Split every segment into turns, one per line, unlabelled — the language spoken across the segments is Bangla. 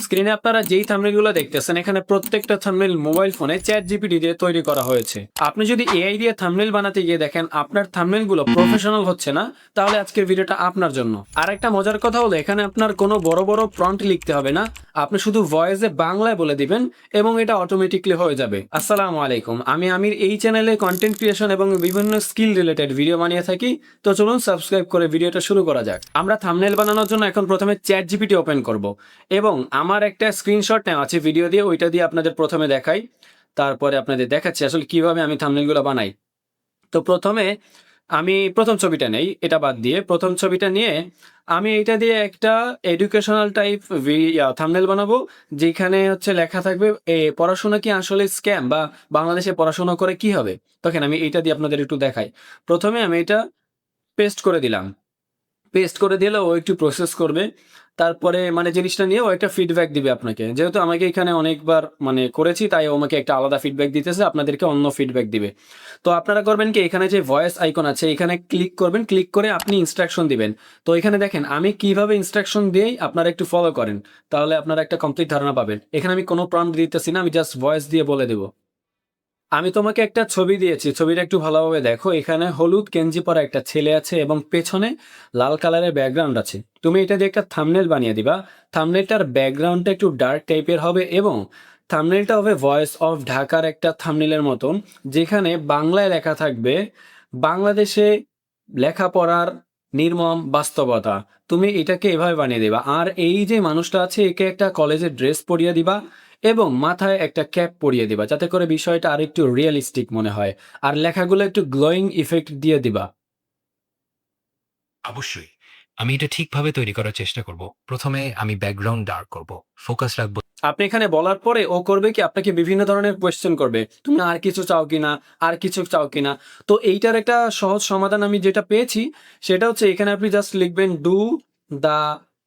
স্ক্রিনে আপনারা যেই থাম্বনেলগুলো দেখতেছেন এখানে প্রত্যেকটা থাম্বনেল মোবাইল ফোনে চ্যাট জিপিটি দিয়ে তৈরি করা হয়েছে। আপনি যদি এআই দিয়ে থাম্বনেল বানাতে গিয়ে দেখেন আপনার থাম্বনেলগুলো প্রফেশনাল হচ্ছে না, তাহলে আজকের ভিডিওটা আপনার জন্য। আর একটা মজার কথা হলো এখানে আপনার কোনো বড় বড় প্রম্পট লিখতে হবে না, আপনি শুধু ভয়েসে বাংলায় বলে দিবেন এবং এটা অটোমেটিকলি হয়ে যাবে। আসসালামু আলাইকুম, আমি আমির। এই চ্যানেলে কন্টেন্ট ক্রিয়েশন এবং বিভিন্ন স্কিল রিলেটেড ভিডিও বানিয়ে থাকি। তো চলুন সাবস্ক্রাইব করে ভিডিওটা শুরু করা যাক। আমরা থাম্বনেল বানানোর জন্য এখন প্রথমে চ্যাট জিপিটি ওপেন করব এবং আমার একটা স্ক্রিনশট নেওয়া আছে ভিডিও দিয়ে, ওইটা দিয়ে আপনাদের প্রথমে দেখাই, তারপরে আপনাদের দেখাচ্ছি আসলে কিভাবে আমি থাম্বনেলগুলো বানাই। তো প্রথমে আমি প্রথম ছবিটা নেই, এটা বাদ দিয়ে প্রথম ছবিটা নিয়ে আমি এটা দিয়ে একটা এডুকেশনাল টাইপ থাম্বনেল বানাবো, যেখানে হচ্ছে লেখা থাকবে পড়াশোনা কি আসলে স্ক্যাম, বা বাংলাদেশে পড়াশোনা করে কি হবে। তখন আমি এইটা দিয়ে আপনাদের একটু দেখাই। প্রথমে আমি এটা পেস্ট করে দিলাম। পেস্ট করে দিলে ও একটু প্রসেস করবে, তারপরে মানে জিনিসটা নিয়ে ও একটা ফিডব্যাক দিবে আপনাকে। যেহেতু আমাকে এখানে অনেকবার মানে করেছি, তাই ও আমাকে একটা আলাদা ফিডব্যাক দিতেছে, আপনাদেরকে অন্য ফিডব্যাক দিবে। তো আপনারা করবেন কি, এখানে যে ভয়েস আইকন আছে এখানে ক্লিক করবেন, ক্লিক করে আপনি ইনস্ট্রাকশন দিবেন। তো এখানে দেখেন আমি কিভাবে ইনস্ট্রাকশন দিই, আপনারা একটু ফলো করেন, তাহলে আপনারা একটা কমপ্লিট ধারণা পাবেন। এখানে আমি কোনো প্রম্পট দিতেছি না, আমি জাস্ট ভয়েস দিয়ে বলে দেবো। আমি তোমাকে একটা ছবি দিয়েছি, ছবিটা একটু ভালোভাবে দেখো। এখানে হলুদ গেঞ্জি পরা একটা ছেলে আছে এবং পেছনে লাল কালারের ব্যাকগ্রাউন্ড আছে। তুমি এটা দিয়ে একটা থাম্বনেল বানিয়ে দিবা। থাম্বনেলটার ব্যাকগ্রাউন্ডটা একটু ডার্ক টাইপের হবে এবং থাম্বনেলটা হবে ভয়েস অফ ঢাকার একটা থাম্বনেলের মতন, যেখানে বাংলায় লেখা থাকবে বাংলাদেশে লেখাপড়ার নির্মম বাস্তবতা। তুমি এটাকে এভাবে বানিয়ে দিবা। আর এই যে মানুষটা আছে একে একটা কলেজের ড্রেস পরিয়ে দিবা এবং মাথায় একটা ক্যাপ পরিয়ে দিবা, যাতে করে বিষয়টা আরেকটু রিয়েলিস্টিক মনে হয়। আর লেখাগুলো একটু গ্লোয়িং ইফেক্ট দিয়ে দিবা।
অবশ্যই। আমি এটা ঠিকভাবে তৈরি করার চেষ্টা করব। ১ম এ আমি ব্যাকগ্রাউন্ড ডার্ক করব। ফোকাস রাখবো
আপনি এখানে বলার পরে ও করবে কি, আপনাকে বিভিন্ন ধরনের কোয়েশ্চেন করবে, তুমি আর কিছু চাও কিনা, আর কিছু চাও কিনা। তো এইটার একটা সহজ সমাধান আমি যেটা পেয়েছি, সেটা হচ্ছে এখানে আপনি জাস্ট লিখবেন ডু দ্য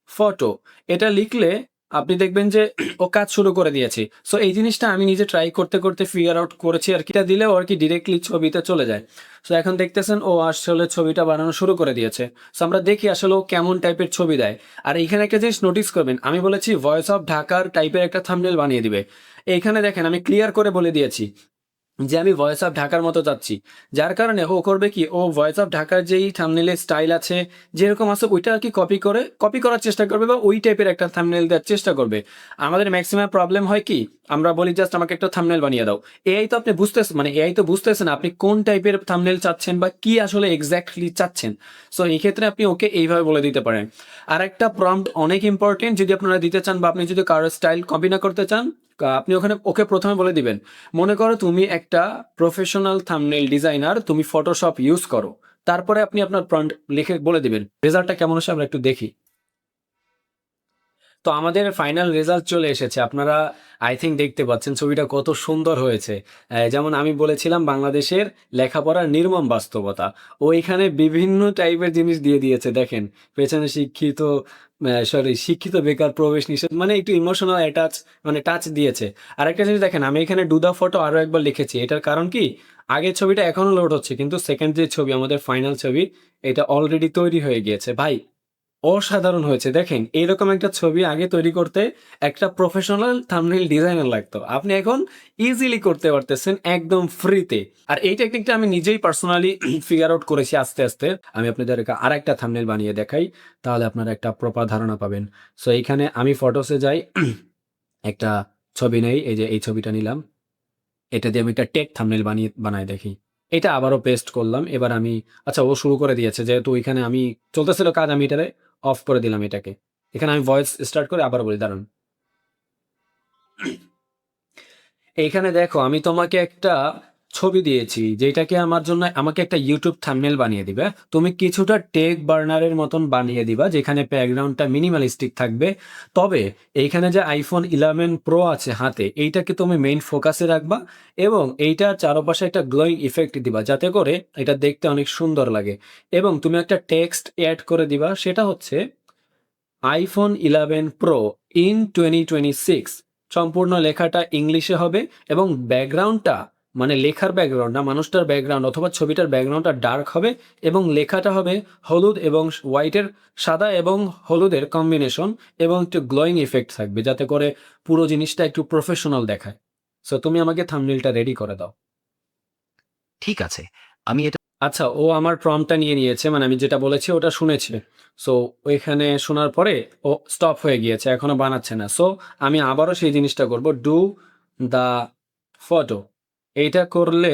ফটো। এটা লিখলে আপনি দেখবেন যে ও কাজ শুরু করে দিয়েছে। সো এই জিনিসটা আমি নিজে ট্রাই করতে করতে ফিগার আউট করেছি আর কি। এটা দিলেও আর কি ডিরেক্টলি ছবিতে চলে যায়। সো এখন দেখতেছেন ও আসলে ছবিটা বানানো শুরু করে দিয়েছে। সো আমরা দেখি আসলে ও কেমন টাইপের ছবি দেয়। আর এইখানে একটা জিনিস নোটিস করবেন, আমি বলেছি ভয়েস অফ ঢাকার টাইপের একটা থাম্বনেল বানিয়ে দিবে। এইখানে দেখেন আমি ক্লিয়ার করে বলে দিয়েছি যে আমি ভয়েস অফ ঢাকার মতো চাচ্ছি। যার কারণে ও করবে কি, ও ভয়েস অফ ঢাকার যেই থাম্বনেলের স্টাইল আছে যেরকম আছে ওইটা আর কি কপি করার চেষ্টা করবে, বা ওই টাইপের একটা থাম্বনেল দেওয়ার চেষ্টা করবে। আমাদের ম্যাক্সিমাম প্রবলেম হয় কি, আমরা বলি জাস্ট আমাকে একটা থাম্বনেল বানিয়ে দাও। এআই তো আপনি বুঝতেছেন, মানে এআই তো বুঝতেছেন আপনি কোন টাইপের থাম্বনেল চাচ্ছেন বা কি আসলে এক্স্যাক্টলি চাচ্ছেন। সো এই ক্ষেত্রে আপনি ওকে এইভাবে বলে দিতে পারেন। আর একটা প্রম্পট অনেক ইম্পর্টেন্ট, যদি আপনারা দিতে চান বা আপনি যদি কারোর স্টাইল কপি না করতে চান, আপনি ওখানে ওকে প্রথমে বলে দিবেন, মনে করো তুমি একটা প্রফেশনাল থাম্বনেল ডিজাইনার, তুমি ফটোশপ ইউজ করো। তারপরে আপনি আপনার প্রম্পট লিখে বলে দিবেন। রেজাল্টটা কেমন আসে আমরা একটু দেখি। তো আমাদের ফাইনাল রেজাল্ট চলে এসেছে। আপনারা আই থিংক দেখতে পাচ্ছেন ছবিটা কত সুন্দর হয়েছে। যেমন আমি বলেছিলাম বাংলাদেশের লেখাপড়ার নির্মম বাস্তবতা, ও এখানে বিভিন্ন টাইপের জিনিস দিয়ে দিয়েছে। দেখেন পেছনে শিক্ষিত বেকার প্রবেশ নিষেধ, মানে একটু ইমোশনাল অ্যাটাচ, মানে টাচ দিয়েছে। আরেকটা জিনিস দেখেন, আমি এখানে ডু দা ফটো আরও একবার লিখেছি। এটার কারণ কি, আগের ছবিটা এখনো লোড হচ্ছে কিন্তু সেকেন্ড যে ছবি, আমাদের ফাইনাল ছবি, এটা অলরেডি তৈরি হয়ে গিয়েছে। ভাই অসাধারণ হয়েছে। দেখেন এইরকম একটা ছবি আগে তৈরি করতে একটা প্রফেশনাল থাম্বনেল ডিজাইনার লাগতো, আপনি এখন ইজিলি করতে পারতেছেন একদম ফ্রিতে। আর এই টেকনিকটা আমি নিজেই পার্সোনালি ফিগার আউট করেছি আস্তে আস্তে। আমি আপনাদেরকে আর একটা থাম্বনেল বানিয়ে দেখাই, তাহলে আপনারা একটা প্রপার ধারণা পাবেন। সো এইখানে আমি ফটোসে যাই, একটা ছবি নেই, এই যে এই ছবিটা নিলাম, এটা দিয়ে আমি একটা টেক থাম্বনেল বানাই দেখি। এটা আবারও পেস্ট করলাম। এবার আমি, আচ্ছা ও শুরু করে দিয়েছে, যেহেতু ওইখানে আমি চলতেছিল কাজ, আমি এটারে অফ করে দিলাম এটাকে। এখানে আমি ভয়েস স্টার্ট করে আবার বলি, দাঁড়ান। এইখানে দেখো আমি তোমাকে একটা ছবি দিয়েছি, যেটাকে আমার জন্য আমাকে একটা ইউটিউব থাম্বনেল বানিয়ে দিবে। তুমি কিছুটা টেক বার্নারের মতন বানিয়ে দিবা, যেখানে ব্যাকগ্রাউন্ডটা মিনিমালিস্টিক থাকবে। তবে এইখানে যে আইফোন 11 প্রো আছে হাতে, এইটাকে তুমি মেইন ফোকাসে রাখবা এবং এইটার চারপাশে একটা গ্লোয়িং ইফেক্ট দিবা, যাতে করে এটা দেখতে অনেক সুন্দর লাগে। এবং তুমি একটা টেক্সট অ্যাড করে দিবা, সেটা হচ্ছে আইফোন 11 প্রো ইন 2026। সম্পূর্ণ লেখাটা ইংলিশে হবে এবং ব্যাকগ্রাউন্ডটা মানে লেখার ব্যাকগ্রাউন্ড না, মানুষটার ব্যাকগ্রাউন্ড অথবা ছবিটার ব্যাকগ্রাউন্ডটা ডার্ক হবে এবং লেখাটা হবে হলুদ এবং হোয়াইটের, সাদা এবং হলুদের কম্বিনেশন, এবং একটু গ্লোয়িং ইফেক্ট থাকবে যাতে করে পুরো জিনিসটা একটু প্রফেশনাল দেখায়। সো তুমি আমাকে থাম্বনেইলটা রেডি করে দাও।
ঠিক আছে, আমি এটা
আচ্ছা, ও আমার প্রম্পটটা নিয়ে নিয়েছে, মানে আমি যেটা বলেছি ওটা শুনেছে। সো ওইখানে শোনার পরে ও স্টপ হয়ে গিয়েছে, এখনো বানাচ্ছে না। সো আমি আবারও সেই জিনিসটা করব, ডু দ্য ফটো। এইটা করলে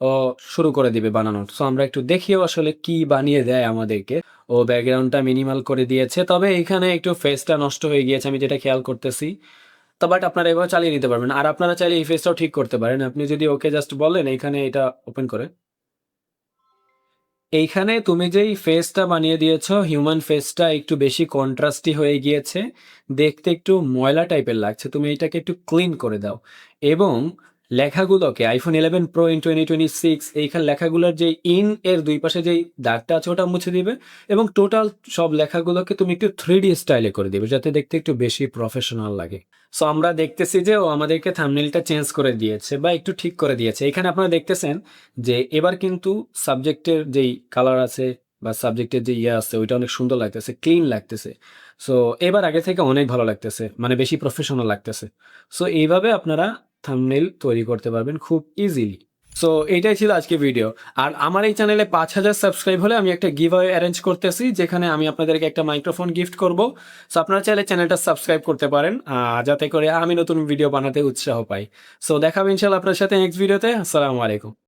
ও শুরু করে দিবে বানানো। সো আমরা একটু দেখিও আসলে কি বানিয়ে দেয় আমাদেরকে। ও ব্যাকগ্রাউন্ডটা মিনিমাল করে দিয়েছে, তবে এখানে একটু ফেসটা নষ্ট হয়ে গিয়েছে, আমি যেটা খেয়াল করতেছি। তো বাট আপনারা এভাবে চালিয়ে নিতে পারবেন। আর আপনারা চাইলে এই ফেসটাও ঠিক করতে পারেন। আপনি যদি ওকে জাস্ট বলেন এইখানে এটা ওপেন করে, এইখানে তুমি যেই ফেসটা বানিয়ে দিয়েছো, হিউম্যান ফেসটা একটু বেশি কন্ট্রাস্টি হয়ে গিয়েছে, দেখতে একটু ময়লা টাইপের লাগছে। তুমি এটাকে একটু ক্লিন করে দাও এবং লেখাগুলোকে আইফোন 11 প্রো ইন 2026 এইখানে লেখাগুলোর যে ইন এর দুই পাশে যেই দাগটা আছে ওটা মুছে দিবে এবং টোটাল সব লেখাগুলোকে তুমি একটু 3D স্টাইলে করে দিবে যাতে দেখতে একটু বেশি প্রফেশনাল লাগে। সো আমরা দেখতেছি যে ও আমাদেরকে থাম্বনেইলটা চেঞ্জ করে দিয়েছে বা একটু ঠিক করে দিয়েছে। এখানে আপনারা দেখতেছেন যে এবার কিন্তু সাবজেক্টের যেই কালার আছে বা সাবজেক্টের যে ইয়ে আছে ওইটা অনেক সুন্দর লাগতেছে, ক্লিন লাগতেছে। সো এবার আগে থেকে অনেক ভালো লাগতেছে, মানে বেশি প্রফেশনাল লাগতেছে। সো এইভাবে আপনারা থাম্বনেইল তৈরি করতে পারবেন খুব ইজিলি। সো এইটাই ছিল আজকে ভিডিও। আর আমার এই চ্যানেলে 5,000 সাবস্ক্রাইব হলে আমি একটা গিভ অ্যাওয়ে অ্যারেঞ্জ করতেছি, যেখানে আমি আপনাদেরকে একটা মাইক্রোফোন গিফট করব। সো আপনারা চাইলে চ্যানেলটা সাবস্ক্রাইব করতে পারেন, যাতে করে আমি নতুন ভিডিও বানাতে উৎসাহ পাই। সো দেখা হবে ইনশাআল্লাহ আপনার সাথে নেক্সট ভিডিওতে। আসসালামু আলাইকুম।